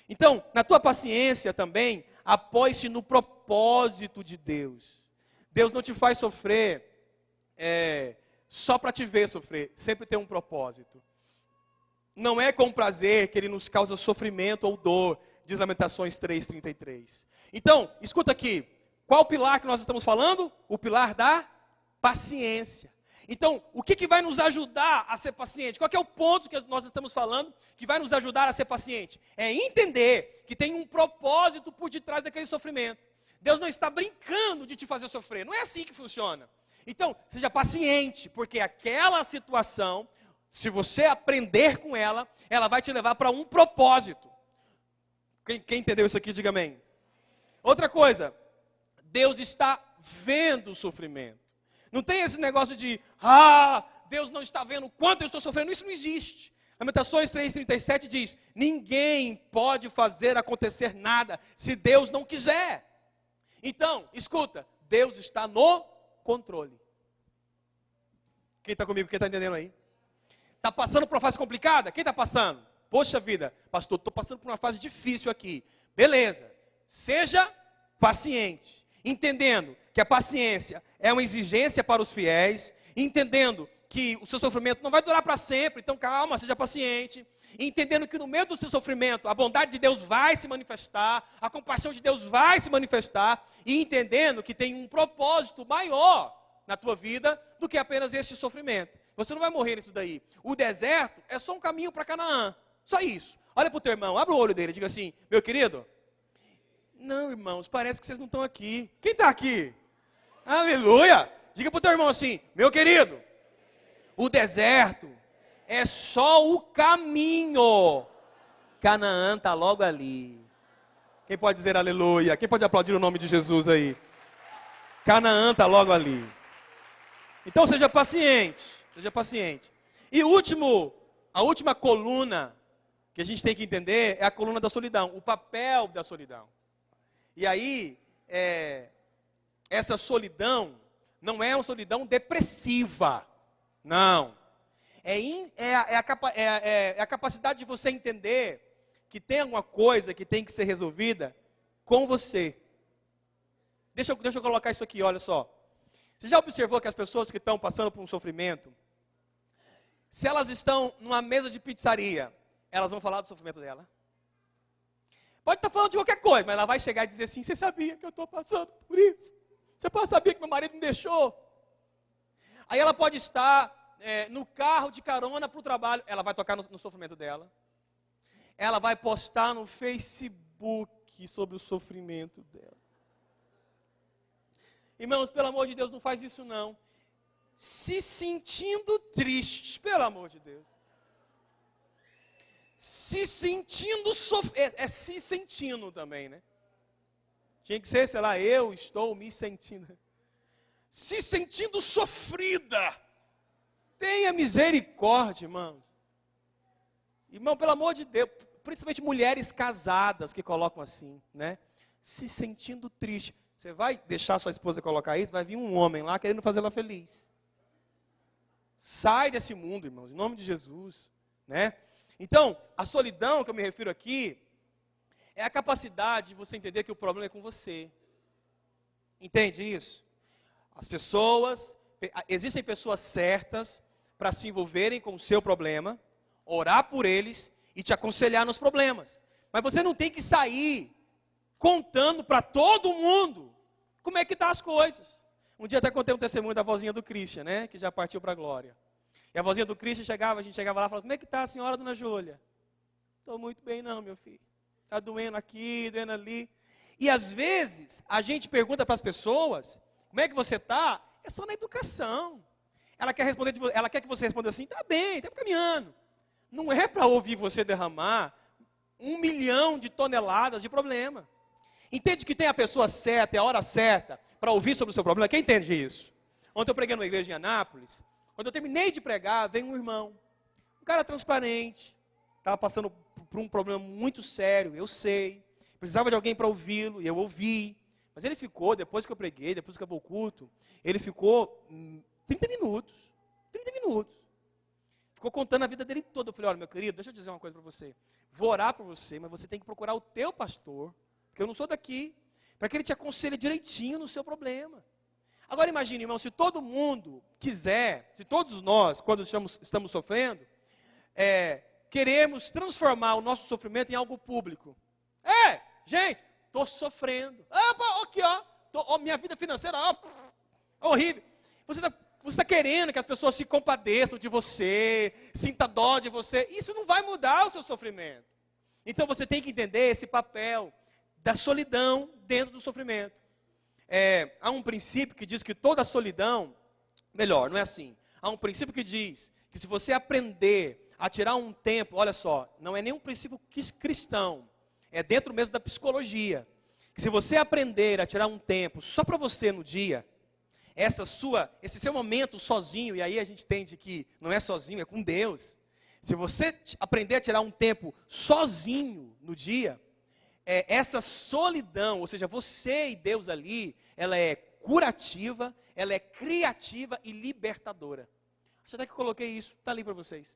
Então, na tua paciência também, apoie-se no propósito de Deus. Deus não te faz sofrer só para te ver sofrer, sempre tem um propósito. Não é com prazer que Ele nos causa sofrimento ou dor, diz Lamentações 3:33. Então, escuta aqui, qual o pilar que nós estamos falando? O pilar da paciência. Então, o que vai nos ajudar a ser paciente? Qual que é o ponto que nós estamos falando que vai nos ajudar a ser paciente? É entender que tem um propósito por detrás daquele sofrimento. Deus não está brincando de te fazer sofrer, não é assim que funciona. Então, seja paciente, porque aquela situação, se você aprender com ela, ela vai te levar para um propósito. Quem entendeu isso aqui, diga amém. Outra coisa, Deus está vendo o sofrimento. Não tem esse negócio de, Deus não está vendo o quanto eu estou sofrendo. Isso não existe. Lamentações 3:37 diz, ninguém pode fazer acontecer nada se Deus não quiser. Então, escuta, Deus está no controle. Quem está comigo, quem está entendendo aí? Está passando por uma fase complicada? Quem está passando? Poxa vida, pastor, estou passando por uma fase difícil aqui. Beleza, seja paciente, entendendo que a paciência é uma exigência para os fiéis, entendendo que o seu sofrimento não vai durar para sempre, então calma, seja paciente, entendendo que no meio do seu sofrimento a bondade de Deus vai se manifestar, a compaixão de Deus vai se manifestar, e entendendo que tem um propósito maior na tua vida do que apenas este sofrimento. Você não vai morrer nisso daí. O deserto é só um caminho para Canaã, só isso. Olha para o teu irmão, abre o olho dele e diga assim, meu querido, não irmãos, parece que vocês não estão aqui. Quem está aqui? Aleluia! Diga para o teu irmão assim, meu querido, o deserto é só o caminho. Canaã está logo ali. Quem pode dizer aleluia? Quem pode aplaudir o nome de Jesus aí? Canaã está logo ali. Então seja paciente, seja paciente. E a última coluna que a gente tem que entender é a coluna da solidão, o papel da solidão. E aí, essa solidão não é uma solidão depressiva, não. É a capacidade de você entender que tem alguma coisa que tem que ser resolvida com você. Deixa eu colocar isso aqui, olha só. Você já observou que as pessoas que estão passando por um sofrimento, se elas estão numa mesa de pizzaria, elas vão falar do sofrimento dela? Pode estar falando de qualquer coisa, mas ela vai chegar e dizer assim, você sabia que eu estou passando por isso? Você sabia que meu marido me deixou? Aí ela pode estar no carro de carona para o trabalho, ela vai tocar no sofrimento dela. Ela vai postar no Facebook sobre o sofrimento dela. Irmãos, pelo amor de Deus, não faz isso não. Se sentindo triste, pelo amor de Deus. Se sentindo se sentindo também, né? Tinha que ser, sei lá, eu estou me sentindo. Se sentindo sofrida. Tenha misericórdia, irmãos. Irmão, pelo amor de Deus, principalmente mulheres casadas que colocam assim, né? Se sentindo triste. Você vai deixar sua esposa colocar isso, vai vir um homem lá querendo fazer ela feliz. Sai desse mundo, irmãos, em nome de Jesus, né? Então, a solidão que eu me refiro aqui é a capacidade de você entender que o problema é com você. Entende isso? Existem pessoas certas para se envolverem com o seu problema, orar por eles e te aconselhar nos problemas. Mas você não tem que sair contando para todo mundo como é que tá as coisas. Um dia até contei um testemunho da vozinha do Christian, né, que já partiu para a glória. E a vozinha do Christian a gente chegava lá e falava, como é que está a senhora, dona Júlia? Estou muito bem não, meu filho. Está doendo aqui, doendo ali. E às vezes, a gente pergunta para as pessoas, como é que você está? É só na educação. Ela quer que você responda assim, está bem, está caminhando. Não é para ouvir você derramar 1 milhão de toneladas de problema. Entende que tem a pessoa certa, é a hora certa para ouvir sobre o seu problema? Quem entende isso? Ontem eu preguei numa igreja em Anápolis. Quando eu terminei de pregar, veio um irmão. Um cara transparente. Estava passando por um problema muito sério, eu sei. Precisava de alguém para ouvi-lo, e eu ouvi. Mas ele ficou, depois que eu preguei, depois que acabou o culto, ele ficou 30 minutos. 30 minutos. Ficou contando a vida dele toda. Eu falei, olha, meu querido, deixa eu dizer uma coisa para você. Vou orar por você, mas você tem que procurar o teu pastor, porque eu não sou daqui, para que ele te aconselhe direitinho no seu problema. Agora imagine, irmão, se todo mundo quiser, se todos nós, quando estamos sofrendo, queremos transformar o nosso sofrimento em algo público. Gente, estou sofrendo. Aqui, minha vida financeira, horrível. Você está querendo que as pessoas se compadeçam de você, sinta dó de você. Isso não vai mudar o seu sofrimento. Então você tem que entender esse papel da solidão dentro do sofrimento. Há um princípio que diz que toda solidão, melhor, não é assim. Há um princípio que diz que se você aprender a tirar um tempo, olha só, não é nenhum princípio cristão, é dentro mesmo da psicologia. Que se você aprender a tirar um tempo só para você no dia, esse seu momento sozinho, e aí a gente entende que não é sozinho, é com Deus. Se você aprender a tirar um tempo sozinho no dia, essa solidão, ou seja, você e Deus ali, ela é curativa, ela é criativa e libertadora. Acho até que eu coloquei isso, está ali para vocês.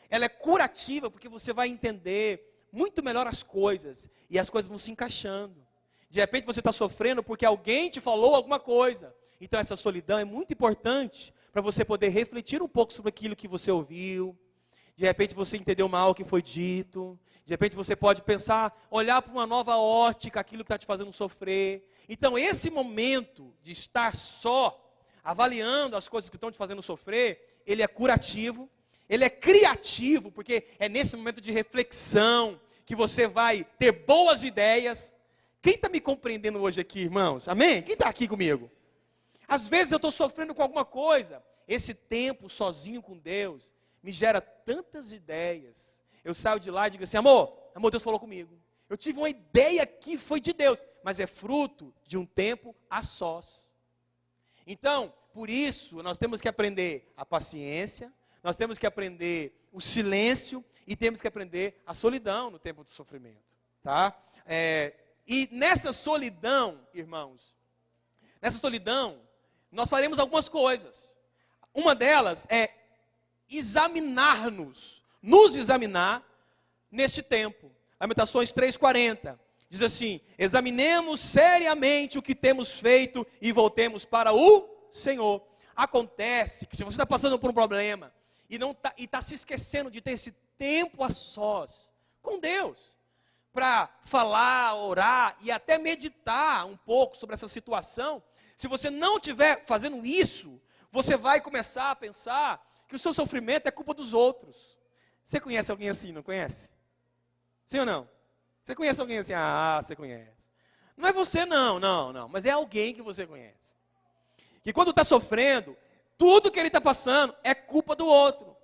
Ela é curativa porque você vai entender muito melhor as coisas, e as coisas vão se encaixando. De repente você está sofrendo porque alguém te falou alguma coisa. Então essa solidão é muito importante para você poder refletir um pouco sobre aquilo que você ouviu. De repente você entendeu mal o que foi dito. De repente você pode pensar, olhar para uma nova ótica, aquilo que está te fazendo sofrer. Então esse momento de estar só, avaliando as coisas que estão te fazendo sofrer, ele é curativo, ele é criativo, porque é nesse momento de reflexão que você vai ter boas ideias. Quem está me compreendendo hoje aqui, irmãos? Amém? Quem está aqui comigo? Às vezes eu estou sofrendo com alguma coisa. Esse tempo sozinho com Deus me gera tantas ideias. Eu saio de lá e digo assim, amor, Deus falou comigo. Eu tive uma ideia que foi de Deus, mas é fruto de um tempo a sós. Então, por isso, nós temos que aprender a paciência, nós temos que aprender o silêncio e temos que aprender a solidão no tempo do sofrimento. Tá? E nessa solidão, irmãos, nós faremos algumas coisas. Uma delas é nos examinar neste tempo. Lamentações 3:40 diz assim, examinemos seriamente o que temos feito e voltemos para o Senhor. Acontece que se você está passando por um problema e está se esquecendo de ter esse tempo a sós com Deus, para falar, orar e até meditar um pouco sobre essa situação, se você não estiver fazendo isso, você vai começar a pensar que o seu sofrimento é culpa dos outros. Você conhece alguém assim, não conhece? Sim ou não? Você conhece alguém assim? Você conhece. Não é você não, mas é alguém que você conhece. Que quando está sofrendo, tudo que ele está passando é culpa do outro.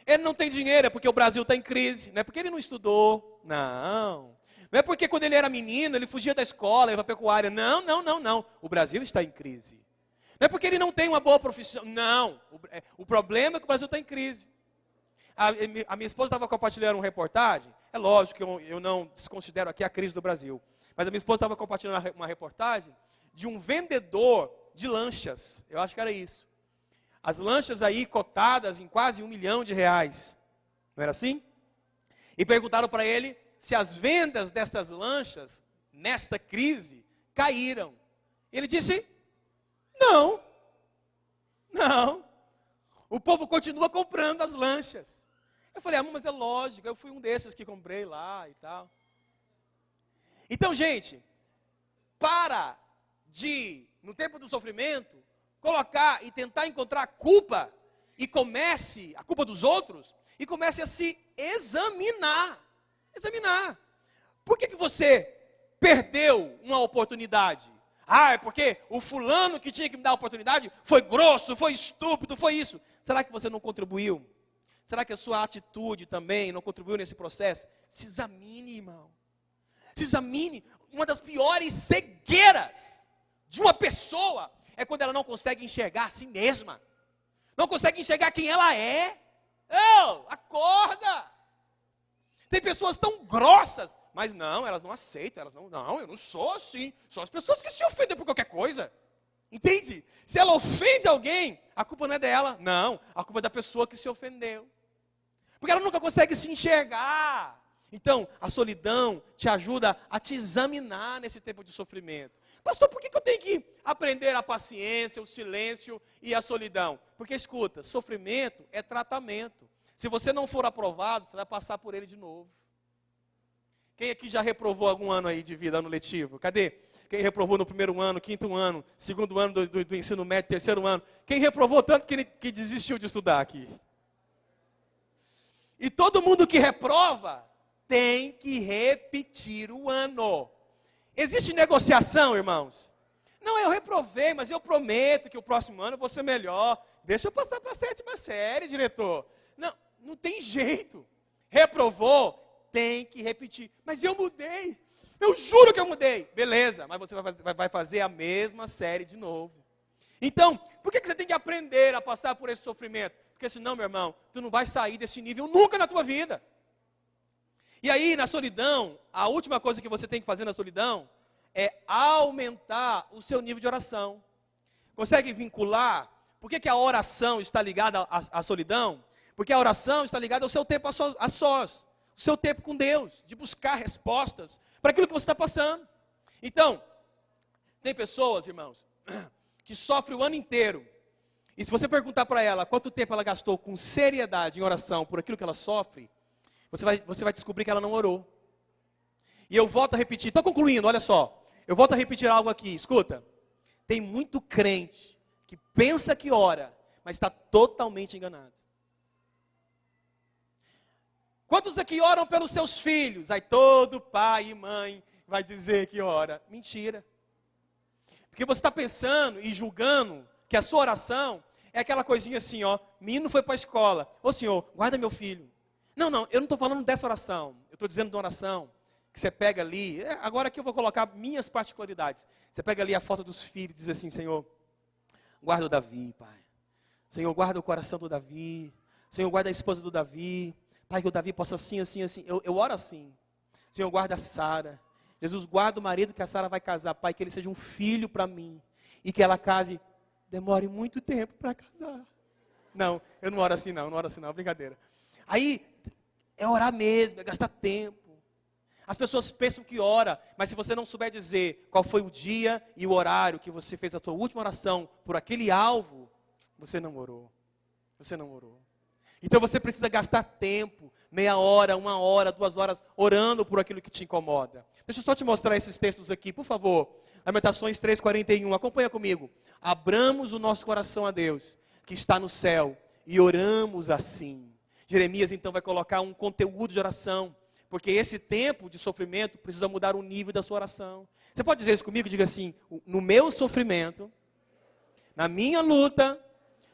Ele não tem dinheiro, é porque o Brasil está em crise. Não é porque ele não estudou. Não é porque quando ele era menino, ele fugia da escola, ia para a pecuária. Não. O Brasil está em crise. Não é porque ele não tem uma boa profissão. Não. O problema é que o Brasil está em crise. A minha esposa estava compartilhando uma reportagem. É lógico que eu não desconsidero aqui a crise do Brasil. Mas a minha esposa estava compartilhando uma reportagem de um vendedor de lanchas. Eu acho que era isso. As lanchas aí cotadas em quase R$1 milhão. Não era assim? E perguntaram para ele se as vendas destas lanchas, nesta crise, caíram. Ele disse, não. O povo continua comprando as lanchas. Eu falei, mas é lógico, eu fui um desses que comprei lá e tal. Então, gente, para de, no tempo do sofrimento, colocar e tentar encontrar culpa, e comece, a culpa dos outros, e comece a se examinar. Examinar. Por que você perdeu uma oportunidade? É porque o fulano que tinha que me dar a oportunidade foi grosso, foi estúpido, foi isso. Será que você não contribuiu? Será que a sua atitude também não contribuiu nesse processo? Se examine, irmão. Se examine. Uma das piores cegueiras de uma pessoa é quando ela não consegue enxergar a si mesma. Não consegue enxergar quem ela é. Acorda! Tem pessoas tão grossas, mas não, elas não aceitam, não, eu não sou assim. São as pessoas que se ofendem por qualquer coisa. Entende? Se ela ofende alguém, a culpa não é dela. Não, a culpa é da pessoa que se ofendeu. Porque ela nunca consegue se enxergar. Então, a solidão te ajuda a te examinar nesse tempo de sofrimento. Pastor, por que eu tenho que aprender a paciência, o silêncio e a solidão? Porque, escuta, sofrimento é tratamento. Se você não for aprovado, você vai passar por ele de novo. Quem aqui já reprovou algum ano aí de vida, ano letivo? Cadê? Quem reprovou no primeiro ano, quinto ano, segundo ano do ensino médio, terceiro ano? Quem reprovou tanto que desistiu de estudar aqui? E todo mundo que reprova tem que repetir o ano. Existe negociação, irmãos? Não, eu reprovei, mas eu prometo que o próximo ano eu vou ser melhor. Deixa eu passar para a 7ª série, diretor. Não tem jeito. Reprovou, tem que repetir. Mas eu mudei. Eu juro que eu mudei. Beleza, mas você vai fazer a mesma série de novo. Então, por que você tem que aprender a passar por esse sofrimento? Porque senão, meu irmão, tu não vai sair desse nível nunca na tua vida. E aí, na solidão, a última coisa que você tem que fazer na solidão é aumentar o seu nível de oração. Consegue vincular? Por que a oração está ligada à solidão? Porque a oração está ligada ao seu tempo a sós. O seu tempo com Deus, de buscar respostas para aquilo que você está passando. Então, tem pessoas, irmãos, que sofrem o ano inteiro. E se você perguntar para ela quanto tempo ela gastou com seriedade em oração por aquilo que ela sofre, você vai descobrir que ela não orou. E eu volto a repetir, estou concluindo, olha só. Eu volto a repetir algo aqui, escuta. Tem muito crente que pensa que ora, mas está totalmente enganado. Quantos aqui oram pelos seus filhos? Aí todo pai e mãe vai dizer que ora. Mentira. Porque você está pensando e julgando que a sua oração é aquela coisinha assim, menino foi para a escola. Ô Senhor, guarda meu filho. Não, eu não estou falando dessa oração. Eu estou dizendo de uma oração que você pega ali. Agora aqui eu vou colocar minhas particularidades. Você pega ali a foto dos filhos e diz assim, Senhor, guarda o Davi, Pai. Senhor, guarda o coração do Davi. Senhor, guarda a esposa do Davi. Pai, que o Davi possa assim. Eu oro assim. Senhor, guarda a Sara. Jesus, guarda o marido que a Sara vai casar. Pai, que ele seja um filho para mim. E que ela case, demore muito tempo para casar. Não, eu não oro assim não, brincadeira. Aí, é orar mesmo, é gastar tempo. As pessoas pensam que ora, mas se você não souber dizer qual foi o dia e o horário que você fez a sua última oração por aquele alvo, você não orou. Você não orou. Então você precisa gastar tempo, meia hora, 1 hora, 2 horas, orando por aquilo que te incomoda. Deixa eu só te mostrar esses textos aqui, por favor. Lamentações 3:41, acompanha comigo. Abramos o nosso coração a Deus, que está no céu, e oramos assim. Jeremias então vai colocar um conteúdo de oração, porque esse tempo de sofrimento precisa mudar o nível da sua oração. Você pode dizer isso comigo? Diga assim, no meu sofrimento, na minha luta,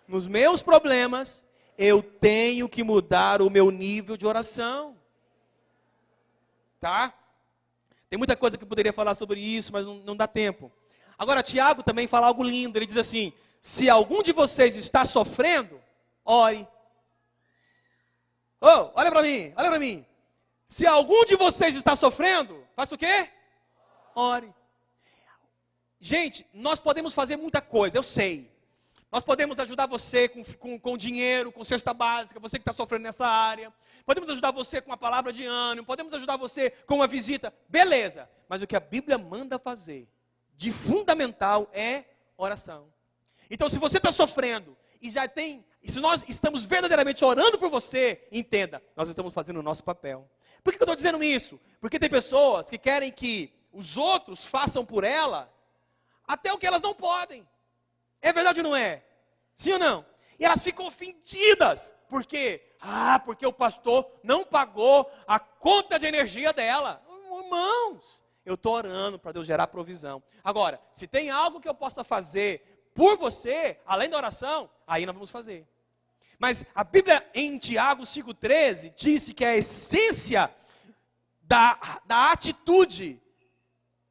nos meus problemas, eu tenho que mudar o meu nível de oração. Tá? Tem muita coisa que eu poderia falar sobre isso, mas não dá tempo. Agora, Tiago também fala algo lindo. Ele diz assim, se algum de vocês está sofrendo, ore. Olha para mim. Se algum de vocês está sofrendo, faça o quê? Ore. Gente, nós podemos fazer muita coisa, eu sei. Nós podemos ajudar você com dinheiro, com cesta básica, você que está sofrendo nessa área. Podemos ajudar você com uma palavra de ânimo, podemos ajudar você com uma visita. Beleza, mas o que a Bíblia manda fazer, de fundamental, é oração. Então, se você está sofrendo e se nós estamos verdadeiramente orando por você, entenda, nós estamos fazendo o nosso papel. Por que eu estou dizendo isso? Porque tem pessoas que querem que os outros façam por ela até o que elas não podem. É verdade ou não é? Sim ou não? E elas ficam ofendidas. Por quê? Porque o pastor não pagou a conta de energia dela. Irmãos, eu estou orando para Deus gerar provisão. Agora, se tem algo que eu possa fazer por você, além da oração, aí nós vamos fazer. Mas a Bíblia em Tiago 5,13 disse que a essência da atitude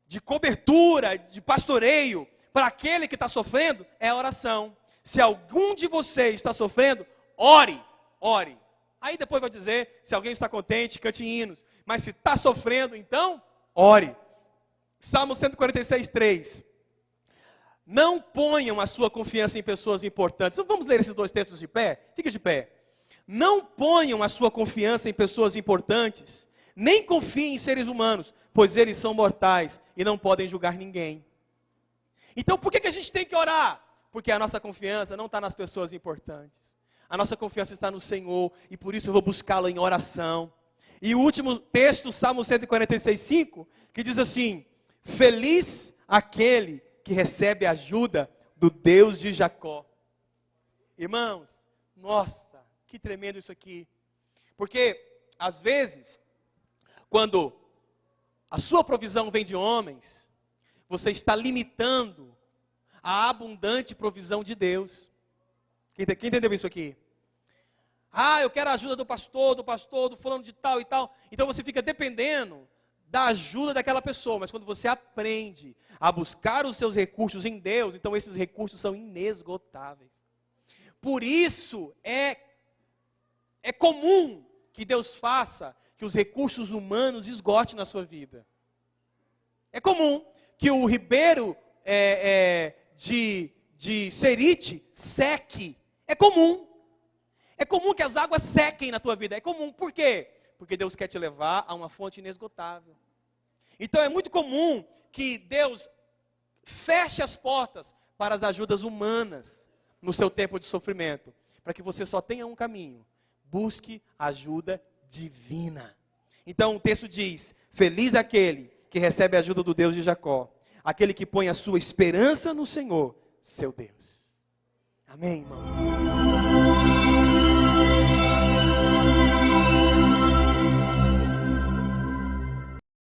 de cobertura, de pastoreio, para aquele que está sofrendo, é a oração. Se algum de vocês está sofrendo, ore, ore. Aí depois vai dizer, se alguém está contente, cante hinos. Mas se está sofrendo, então, ore. Salmo 146:3. Não ponham a sua confiança em pessoas importantes. Vamos ler esses dois textos de pé? Fica de pé. Não ponham a sua confiança em pessoas importantes, nem confiem em seres humanos, pois eles são mortais e não podem julgar ninguém. Então por que a gente tem que orar? Porque a nossa confiança não está nas pessoas importantes. A nossa confiança está no Senhor, e por isso eu vou buscá-lo em oração. E o último texto, Salmo 146:5, que diz assim: feliz aquele que recebe ajuda do Deus de Jacó. Irmãos, nossa, que tremendo isso aqui. Porque, às vezes, quando a sua provisão vem de homens, você está limitando a abundante provisão de Deus. Quem entendeu isso aqui? Eu quero a ajuda do pastor, do fulano de tal e tal. Então você fica dependendo da ajuda daquela pessoa, mas quando você aprende a buscar os seus recursos em Deus, então esses recursos são inesgotáveis. Por isso é comum que Deus faça que os recursos humanos esgotem na sua vida. É comum que o ribeiro de Serite seque. É comum. É comum que as águas sequem na tua vida. É comum. Por quê? Porque Deus quer te levar a uma fonte inesgotável. Então é muito comum que Deus feche as portas para as ajudas humanas no seu tempo de sofrimento, para que você só tenha um caminho: busque ajuda divina. Então o texto diz: feliz aquele que recebe a ajuda do Deus de Jacó, aquele que põe a sua esperança no Senhor, seu Deus. Amém, irmãos?